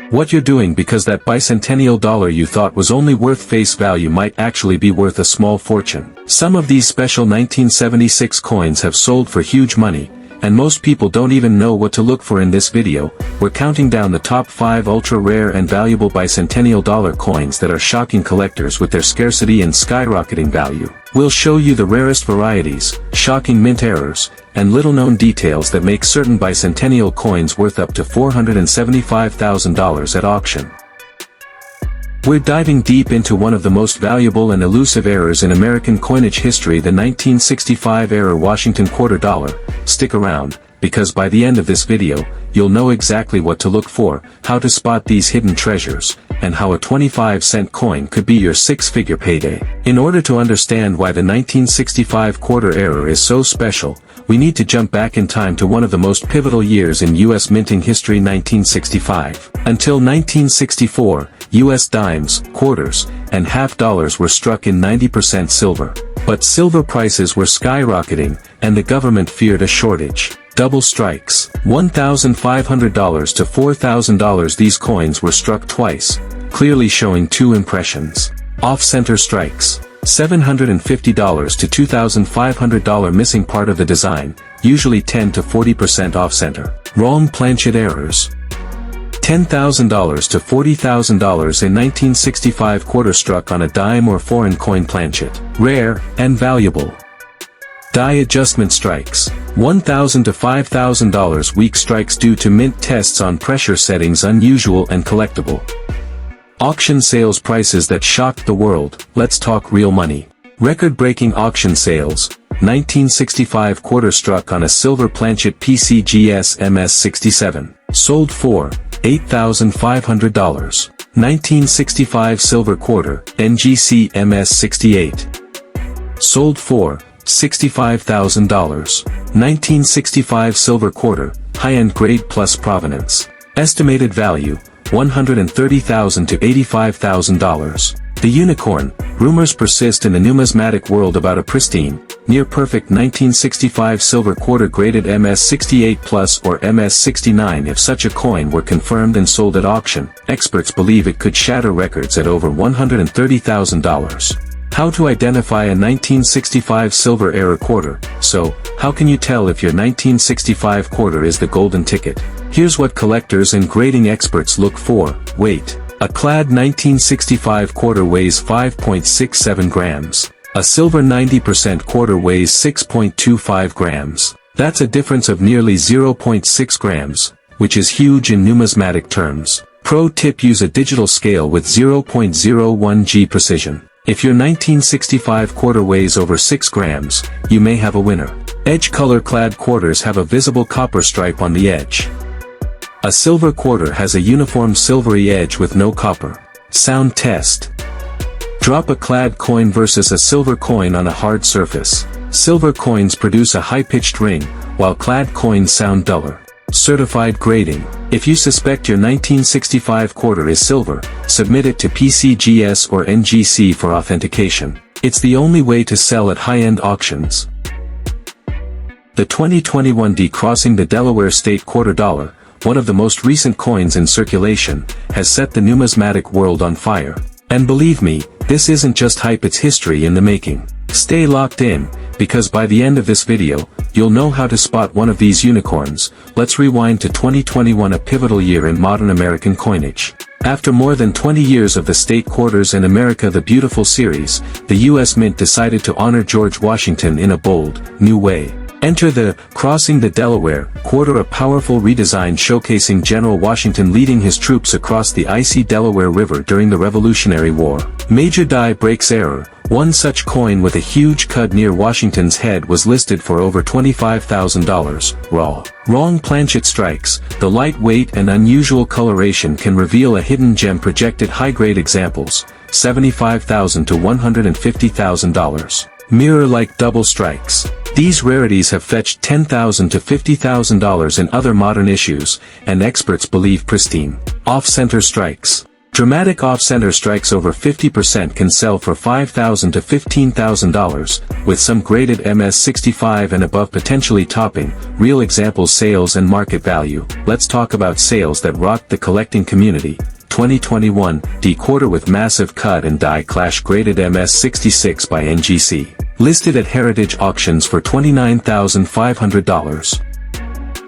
what you're doing, because that bicentennial dollar you thought was only worth face value might actually be worth a small fortune. Some of these special 1976 coins have sold for huge money, and most people don't even know what to look for. In this video, we're counting down the top 5 ultra-rare and valuable bicentennial dollar coins that are shocking collectors with their scarcity and skyrocketing value. We'll show you the rarest varieties, shocking mint errors, and little-known details that make certain bicentennial coins worth up to $475,000 at auction. We're diving deep into one of the most valuable and elusive errors in American coinage history, the 1965 error Washington quarter dollar. Stick around, because by the end of this video, you'll know exactly what to look for, how to spot these hidden treasures, and how a 25-cent coin could be your six-figure payday. In order to understand why the 1965 quarter error is so special, we need to jump back in time to one of the most pivotal years in U.S. minting history, 1965. Until 1964, U.S. dimes, quarters, and half dollars were struck in 90% silver. But silver prices were skyrocketing, and the government feared a shortage. Double strikes, $1,500 to $4,000. These coins were struck twice, clearly showing two impressions. Off-center strikes, $750 to $2,500, missing part of the design, usually 10 to 40% off-center. Wrong planchet errors, $10,000 to $40,000. In 1965 quarter struck on a dime or foreign coin planchet. Rare and valuable. Die adjustment strikes, $1,000 to $5,000. Weak strikes due to mint tests on pressure settings, unusual and collectible. Auction sales prices that shocked the world. Let's talk real money. Record-breaking auction sales. 1965 quarter struck on a silver planchet PCGS MS67. Sold for $8,500. 1965 silver quarter NGC MS68. Sold for $65,000. 1965 silver quarter, high-end grade plus provenance. Estimated value, $130,000 to $85,000. The unicorn. Rumors persist in the numismatic world about a pristine, near-perfect 1965 silver quarter graded MS68 Plus or MS69. If such a coin were confirmed and sold at auction, experts believe it could shatter records at over $130,000. How to identify a 1965 silver era quarter? So, how can you tell if your 1965 quarter is the golden ticket? Here's what collectors and grading experts look for. Weight. A clad 1965 quarter weighs 5.67 grams. A silver 90% quarter weighs 6.25 grams. That's a difference of nearly 0.6 grams, which is huge in numismatic terms. Pro tip: use a digital scale with 0.01 g precision. If your 1965 quarter weighs over 6 grams, you may have a winner. Edge color: clad quarters have a visible copper stripe on the edge. A silver quarter has a uniform silvery edge with no copper. Sound test. Drop a clad coin versus a silver coin on a hard surface. Silver coins produce a high-pitched ring, while clad coins sound duller. Certified grading. If you suspect your 1965 quarter is silver, submit it to PCGS or NGC for authentication. It's the only way to sell at high-end auctions. The 2021 D crossing the Delaware state quarter dollar, one of the most recent coins in circulation, has set the numismatic world on fire. And believe me, this isn't just hype, it's history in the making. Stay locked in, because by the end of this video, you'll know how to spot one of these unicorns. Let's rewind to 2021, a pivotal year in modern American coinage. After more than 20 years of the State Quarters and America the Beautiful series, the U.S. Mint decided to honor George Washington in a bold, new way. Enter the Crossing the Delaware quarter, a powerful redesign showcasing General Washington leading his troops across the icy Delaware River during the Revolutionary War. Major die breaks error. One such coin with a huge cud near Washington's head was listed for over $25,000, raw. Wrong planchet strikes. The lightweight and unusual coloration can reveal a hidden gem. Projected high-grade examples, $75,000 to $150,000. Mirror-like double strikes. These rarities have fetched $10,000 to $50,000 in other modern issues, and experts believe pristine. Off-center strikes. Dramatic off-center strikes over 50% can sell for $5,000 to $15,000, with some graded MS65 and above potentially topping. Real examples: sales and market value. Let's talk about sales that rocked the collecting community. 2021 D quarter with massive cut and die clash graded MS66 by NGC. Listed at Heritage Auctions for $29,500.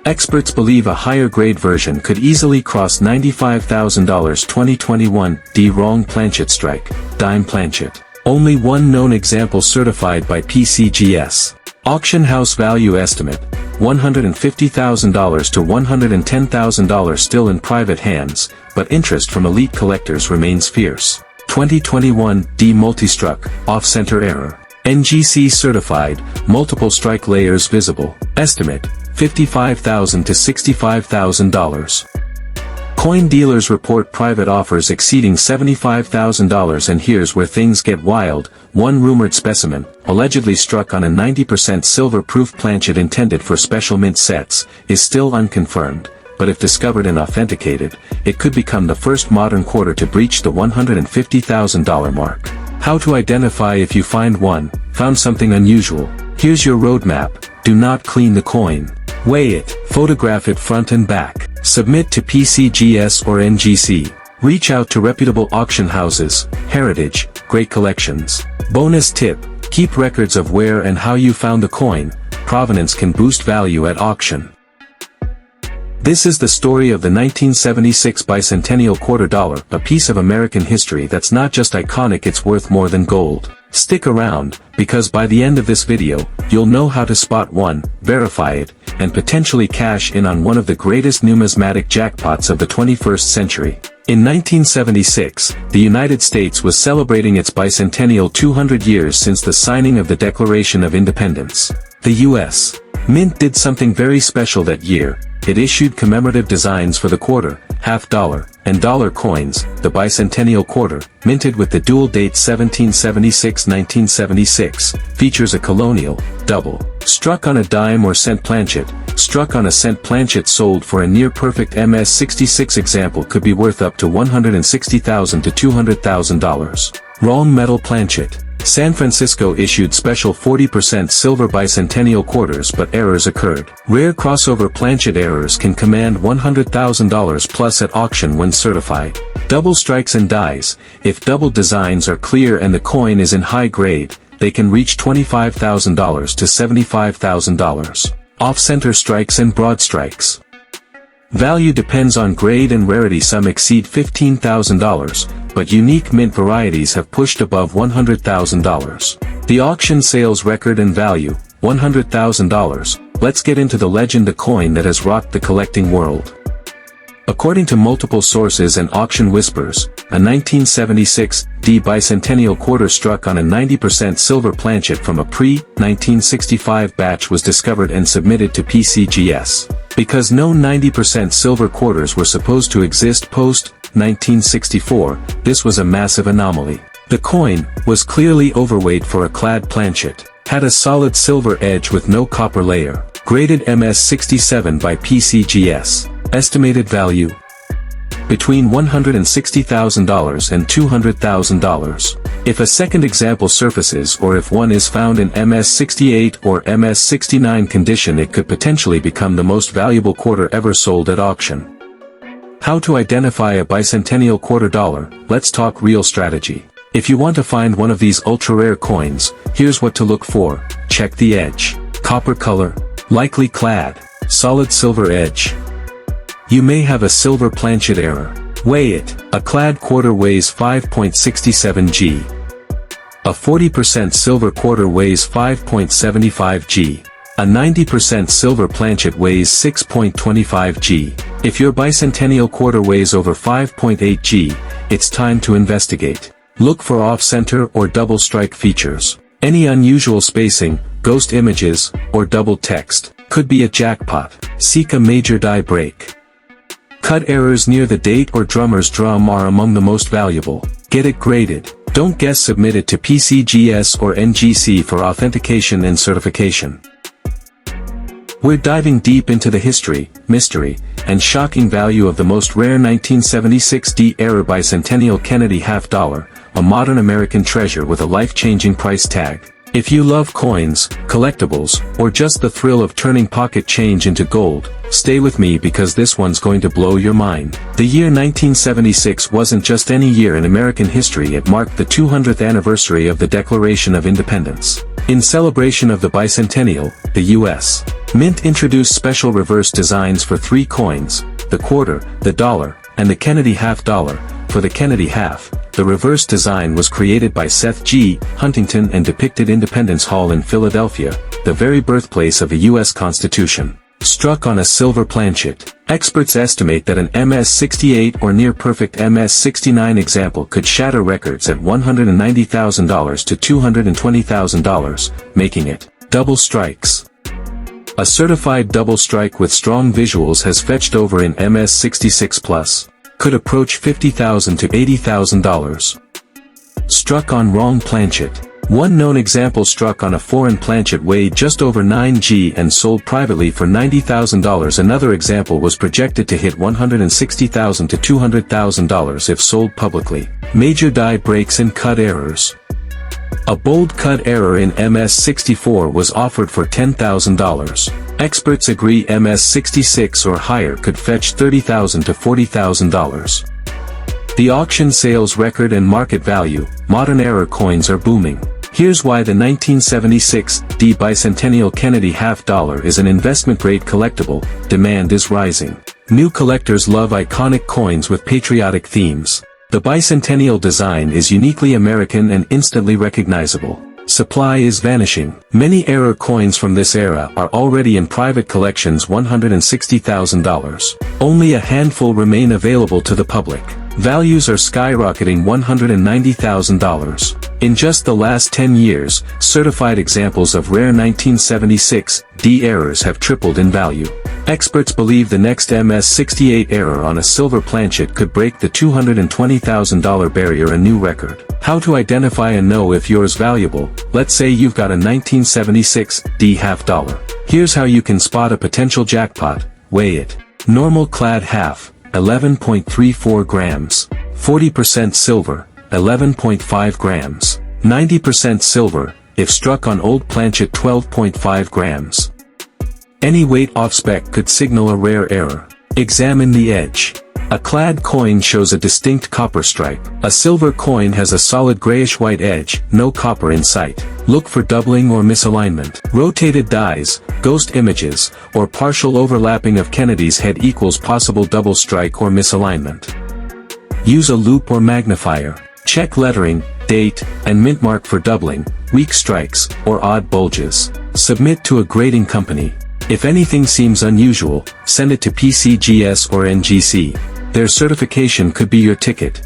Experts believe a higher grade version could easily cross $95,000. 2021 D wrong planchet strike, dime planchet. Only one known example certified by PCGS. Auction house value estimate, $150,000 to $110,000 still in private hands, but interest from elite collectors remains fierce. 2021 D multi-struck, off-center error. NGC certified, multiple strike layers visible. Estimate, $55,000 to $65,000. Coin dealers report private offers exceeding $75,000, and here's where things get wild. One rumored specimen, allegedly struck on a 90% silver-proof planchet intended for special mint sets, is still unconfirmed, but if discovered and authenticated, it could become the first modern quarter to breach the $150,000 mark. How to identify if you found something unusual. Here's your roadmap. Do not clean the coin. Weigh it, photograph it front and back. Submit to PCGS or NGC. Reach out to reputable auction houses. Heritage, great collections. Bonus tip, keep records of where and how you found the coin. Provenance can boost value at auction. This is the story of the 1976 Bicentennial quarter dollar, a piece of American history that's not just iconic, it's worth more than gold. Stick around, because by the end of this video, you'll know how to spot one, verify it, and potentially cash in on one of the greatest numismatic jackpots of the 21st century. In 1976, the United States was celebrating its bicentennial, 200 years since the signing of the Declaration of Independence. The U.S. Mint did something very special that year. It issued commemorative designs for the quarter, half-dollar, and dollar coins. The bicentennial quarter, minted with the dual date 1776-1976, features a colonial, double, struck on a dime or cent planchet. Struck on a cent planchet sold for a near-perfect MS66 example could be worth up to $160,000 to $200,000. Wrong metal planchet. San Francisco issued special 40% silver bicentennial quarters, but errors occurred. Rare crossover planchet errors can command $100,000 plus at auction when certified. Double strikes and dies. If double designs are clear and the coin is in high grade, they can reach $25,000 to $75,000. Off-center strikes and broad strikes. Value depends on grade and rarity. Some exceed $15,000, but unique mint varieties have pushed above $100,000. The auction sales record and value, $100,000. Let's get into the legend, a coin that has rocked the collecting world. According to multiple sources and auction whispers, a 1976 D bicentennial quarter struck on a 90% silver planchet from a pre-1965 batch was discovered and submitted to PCGS. Because no 90% silver quarters were supposed to exist post-1964, this was a massive anomaly. The coin was clearly overweight for a clad planchet, had a solid silver edge with no copper layer, graded MS67 by PCGS. Estimated value, between $160,000 and $200,000. If a second example surfaces, or if one is found in MS68 or MS69 condition, it could potentially become the most valuable quarter ever sold at auction. How to identify a bicentennial quarter dollar? Let's talk real strategy. If you want to find one of these ultra-rare coins, here's what to look for. Check the edge. Copper color, likely clad, solid silver edge. You may have a silver planchet error. Weigh it. A clad quarter weighs 5.67 g. A 40% silver quarter weighs 5.75 g. A 90% silver planchet weighs 6.25 g. If your bicentennial quarter weighs over 5.8 g, it's time to investigate. Look for off-center or double strike features. Any unusual spacing, ghost images, or double text could be a jackpot. Seek a major die break. Cut errors near the date or drummer's drum are among the most valuable. Get it graded. Don't guess. Submit it to PCGS or NGC for authentication and certification. We're diving deep into the history, mystery, and shocking value of the most rare 1976 D-era Bicentennial Kennedy half dollar, a modern American treasure with a life-changing price tag. If you love coins, collectibles, or just the thrill of turning pocket change into gold, stay with me because this one's going to blow your mind. The year 1976 wasn't just any year in American history, it marked the 200th anniversary of the Declaration of Independence. In celebration of the Bicentennial, the U.S. Mint introduced special reverse designs for three coins, the quarter, the dollar, and the Kennedy half dollar. For the Kennedy half, the reverse design was created by Seth G. Huntington and depicted Independence Hall in Philadelphia, the very birthplace of the U.S. Constitution. Struck on a silver planchet, experts estimate that an MS-68 or near-perfect MS-69 example could shatter records at $190,000 to $220,000, making it double strikes. A certified double strike with strong visuals has fetched over in MS-66 Plus. Could approach $50,000 to $80,000. Struck on wrong planchet. One known example struck on a foreign planchet weighed just over 9 g and sold privately for $90,000. Another example was projected to hit $160,000 to $200,000 if sold publicly. Major die breaks and cut errors. A bold cut error in MS-64 was offered for $10,000. Experts agree MS-66 or higher could fetch $30,000 to $40,000. The auction sales record and market value, modern era coins are booming. Here's why the 1976 D Bicentennial Kennedy half dollar is an investment-grade collectible. Demand is rising. New collectors love iconic coins with patriotic themes. The bicentennial design is uniquely American and instantly recognizable. Supply is vanishing. Many era coins from this era are already in private collections. $160,000. Only a handful remain available to the public. Values are skyrocketing. $190,000. In just the last 10 years, certified examples of rare 1976 D errors have tripled in value. Experts believe the next MS-68 error on a silver planchet could break the $220,000 barrier, a new record. How to identify and know if yours valuable? Let's say you've got a 1976 D half dollar. Here's how you can spot a potential jackpot. Weigh it. Normal clad half, 11.34 grams. 40% silver, 11.5 grams. 90% silver, if struck on old planchet, 12.5 grams. Any weight off spec could signal a rare error. Examine the edge. A clad coin shows a distinct copper stripe. A silver coin has a solid grayish-white edge, no copper in sight. Look for doubling or misalignment. Rotated dies, ghost images, or partial overlapping of Kennedy's head equals possible double strike or misalignment. Use a loupe or magnifier. Check lettering, date, and mint mark for doubling, weak strikes, or odd bulges. Submit to a grading company. If anything seems unusual, send it to PCGS or NGC. Their certification could be your ticket.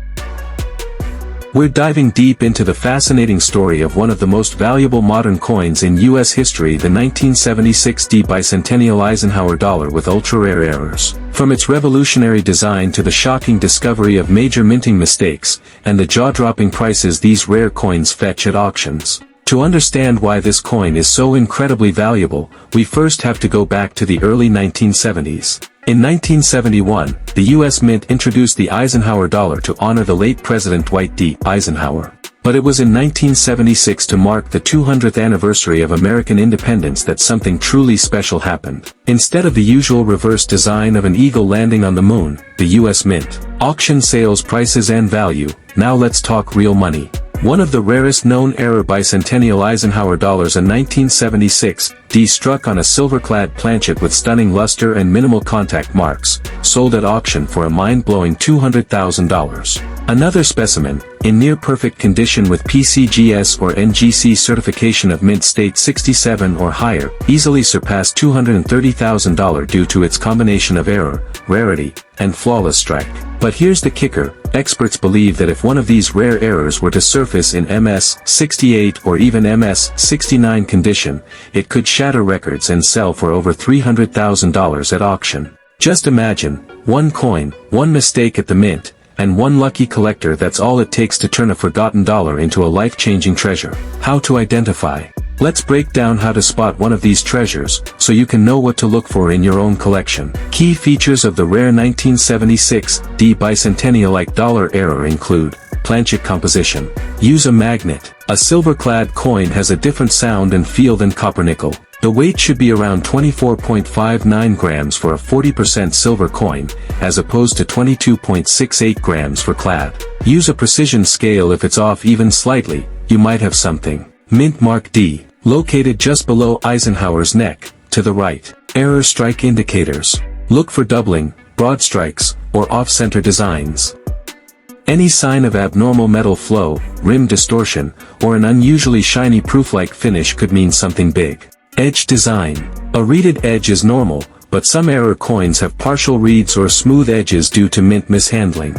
We're diving deep into the fascinating story of one of the most valuable modern coins in U.S. history, the 1976 D Bicentennial Eisenhower dollar with ultra-rare errors. From its revolutionary design to the shocking discovery of major minting mistakes, and the jaw-dropping prices these rare coins fetch at auctions. To understand why this coin is so incredibly valuable, we first have to go back to the early 1970s. In 1971, the U.S. Mint introduced the Eisenhower dollar to honor the late President Dwight D. Eisenhower. But it was in 1976, to mark the 200th anniversary of American independence, that something truly special happened. Instead of the usual reverse design of an eagle landing on the moon, the U.S. Mint auction sales prices and value. Now let's talk real money. One of the rarest known era bicentennial Eisenhower dollars, a 1976 D struck on a silver-clad planchet with stunning luster and minimal contact marks, sold at auction for a mind-blowing $200,000. Another specimen, in near-perfect condition with PCGS or NGC certification of mint state 67 or higher, easily surpassed $230,000 due to its combination of error, rarity, and flawless strike. But here's the kicker. Experts believe that if one of these rare errors were to surface in MS-68 or even MS-69 condition, it could shatter records and sell for over $300,000 at auction. Just imagine, one coin, one mistake at the mint, and one lucky collector. That's all it takes to turn a forgotten dollar into a life-changing treasure. How to identify? Let's break down how to spot one of these treasures, so you can know what to look for in your own collection. Key features of the rare 1976 D Bicentennial dollar error include: planchet composition. Use a magnet. A silver-clad coin has a different sound and feel than copper nickel. The weight should be around 24.59 grams for a 40% silver coin, as opposed to 22.68 grams for clad. Use a precision scale. If it's off even slightly, you might have something. Mint mark D. Located just below Eisenhower's neck, to the right. Error strike indicators. Look for doubling, broad strikes, or off-center designs. Any sign of abnormal metal flow, rim distortion, or an unusually shiny proof-like finish could mean something big. Edge design. A reeded edge is normal, but some error coins have partial reeds or smooth edges due to mint mishandling.